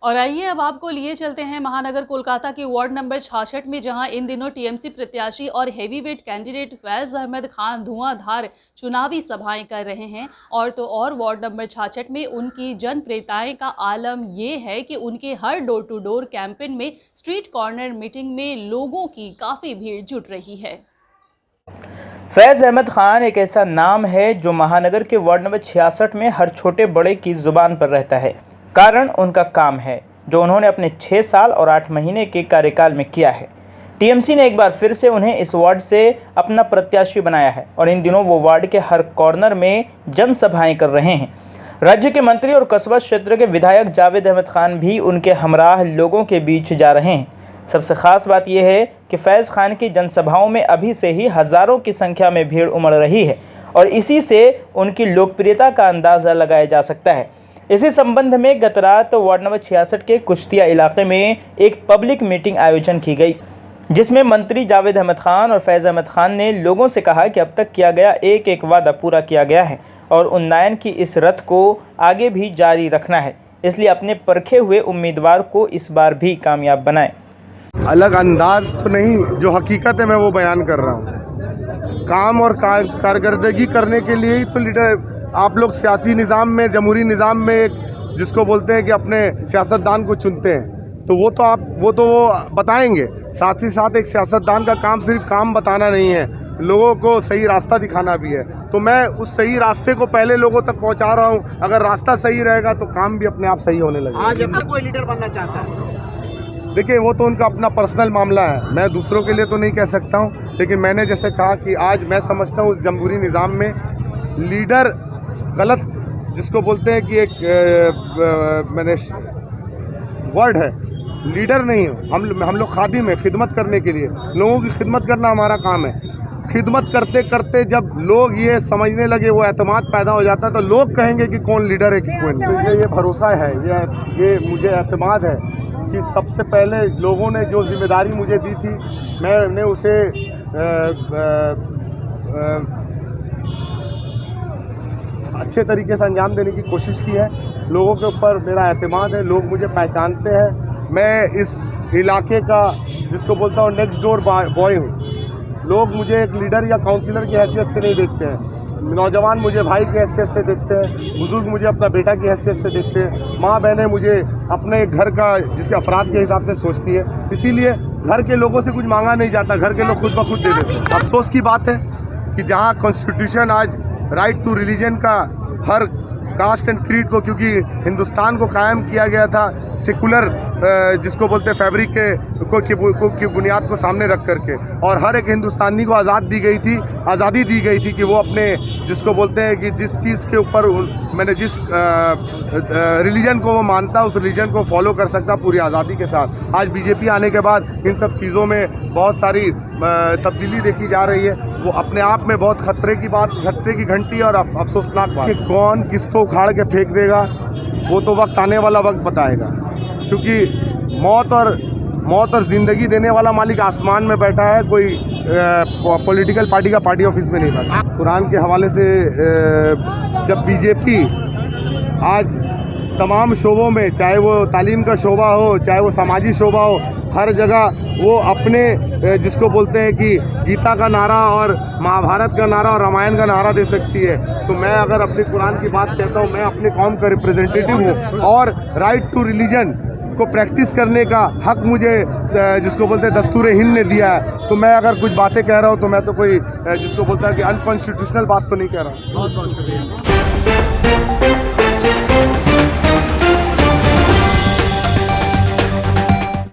और आइए अब आपको लिए चलते हैं महानगर कोलकाता की वार्ड नंबर 66 में, जहां इन दिनों टीएमसी प्रत्याशी और हेवीवेट कैंडिडेट फैज अहमद खान धुआंधार चुनावी सभाएं कर रहे हैं। और तो और वार्ड नंबर 66 में उनकी जनप्रियताएं का आलम ये है कि उनके हर डोर टू डोर कैंपेन में स्ट्रीट कॉर्नर मीटिंग में लोगों की काफ़ी भीड़ जुट रही है। फैज़ अहमद खान एक ऐसा नाम है जो महानगर के वार्ड नंबर 66 में हर छोटे बड़े की ज़ुबान पर रहता है। कारण उनका काम है जो उन्होंने अपने 6 साल और 8 महीने के कार्यकाल में किया है। टीएमसी ने एक बार फिर से उन्हें इस वार्ड से अपना प्रत्याशी बनाया है और इन दिनों वो वार्ड के हर कॉर्नर में जनसभाएं कर रहे हैं। राज्य के मंत्री और कस्बा क्षेत्र के विधायक जावेद अहमद खान भी उनके हमराह लोगों के बीच जा रहे हैं। सबसे ख़ास बात यह है कि फैज़ खान की जनसभाओं में अभी से ही हज़ारों की संख्या में भीड़ उमड़ रही है और इसी से उनकी लोकप्रियता का अंदाज़ा लगाया जा सकता है। इसी संबंध में गत रात वार्ड नंबर 66 के कुश्तिया इलाके में एक पब्लिक मीटिंग आयोजन की गई, जिसमें मंत्री जावेद अहमद खान और फैज़ अहमद खान ने लोगों से कहा कि अब तक किया गया एक एक वादा पूरा किया गया है और उन्नयन की इस रथ को आगे भी जारी रखना है, इसलिए अपने परखे हुए उम्मीदवार को इस बार भी कामयाब बनाएं। अलग अंदाज तो नहीं, जो हकीकत है मैं वो बयान कर रहा हूँ। काम और कारकर्दगी करने के लिए ही तो लीडर आप लोग सियासी निज़ाम में, जमहूरी निज़ाम में एक जिसको बोलते हैं कि अपने सियासतदान को चुनते हैं, तो वो बताएंगे। साथ ही साथ एक सियासतदान का काम सिर्फ काम बताना नहीं है, लोगों को सही रास्ता दिखाना भी है। तो मैं उस सही रास्ते को पहले लोगों तक पहुंचा रहा हूं। अगर रास्ता सही रहेगा तो काम भी अपने आप सही होने लगेगा। आज अपना कोई लीडर बनना चाहता है, देखिए वो तो उनका अपना पर्सनल मामला है, मैं दूसरों के लिए तो नहीं कह सकता हूं। लेकिन मैंने जैसे कहा कि आज मैं समझता हूं जमहूरी निज़ाम में लीडर गलत जिसको बोलते हैं कि एक मैंने वर्ड है, लीडर नहीं हो। हम लोग खादिम है, खिदमत करने के लिए, लोगों की खिदमत करना हमारा काम है। खिदमत करते करते जब लोग ये समझने लगे, वो एतमाद पैदा हो जाता है, तो लोग कहेंगे कि कौन लीडर है कि कौन नहीं। ये भरोसा है, ये मुझे एतमाद है कि सबसे पहले लोगों ने जो जिम्मेदारी मुझे दी थी, मैंने उसे अच्छे तरीके से अंजाम देने की कोशिश की है। लोगों के ऊपर मेरा एतमाद है, लोग मुझे पहचानते हैं। मैं इस इलाके का जिसको बोलता हूँ नेक्स्ट डोर बॉय हूँ। लोग मुझे एक लीडर या काउंसिलर की हैसियत से नहीं देखते हैं। नौजवान मुझे भाई की हैसियत से देखते हैं, बुजुर्ग मुझे अपना बेटा की हैसियत से देखते हैं, माँ बहनें मुझे अपने घर का जिसे अफराद के हिसाब से सोचती है। इसीलिए घर के लोगों से कुछ मांगा नहीं जाता, घर के लोग खुद ब खुद दे देते हैं। अफसोस की बात है कि जहाँ कॉन्स्टिट्यूशन आज राइट टू रिलीजन का हर कास्ट एंड क्रीड को, क्योंकि हिंदुस्तान को कायम किया गया था सेकुलर जिसको बोलते हैं फैब्रिक की बुनियाद को सामने रख करके, और हर एक हिंदुस्तानी को आज़ादी दी गई थी कि वो अपने जिसको बोलते हैं कि जिस चीज़ के ऊपर मैंने जिस रिलीजन को वो मानता उस रिलीजन को फॉलो कर सकता पूरी आज़ादी के साथ। आज बीजेपी आने के बाद इन सब चीज़ों में बहुत सारी तब्दीली देखी जा रही है। वो अपने आप में बहुत खतरे की घंटी और अफसोसनाक बात कि कौन किसको उखाड़ के फेंक देगा वो तो वक्त आने वाला वक्त बताएगा, क्योंकि मौत और ज़िंदगी देने वाला मालिक आसमान में बैठा है, कोई पॉलिटिकल पार्टी का पार्टी ऑफिस में नहीं बैठा। कुरान के हवाले से जब बीजेपी आज तमाम शोबों में, चाहे वो तालीम का शोबा हो, चाहे वो समाजी शोबा हो, हर जगह वो अपने जिसको बोलते हैं कि गीता का नारा और महाभारत का नारा और रामायण का नारा दे सकती है, तो मैं अगर अपनी कुरान की बात कहता हूँ, मैं अपने कौम का रिप्रेजेंटेटिव हूँ और राइट टू रिलीजन को प्रैक्टिस करने का हक मुझे जिसको बोलते हैं दस्तूर हिंद ने दिया है। तो मैं अगर कुछ बातें कह रहा हूँ तो मैं तो कोई जिसको बोलता है कि अनकॉन्स्टिट्यूशनल बात तो नहीं कह रहा हूँ। बहुत बहुत शुक्रिया।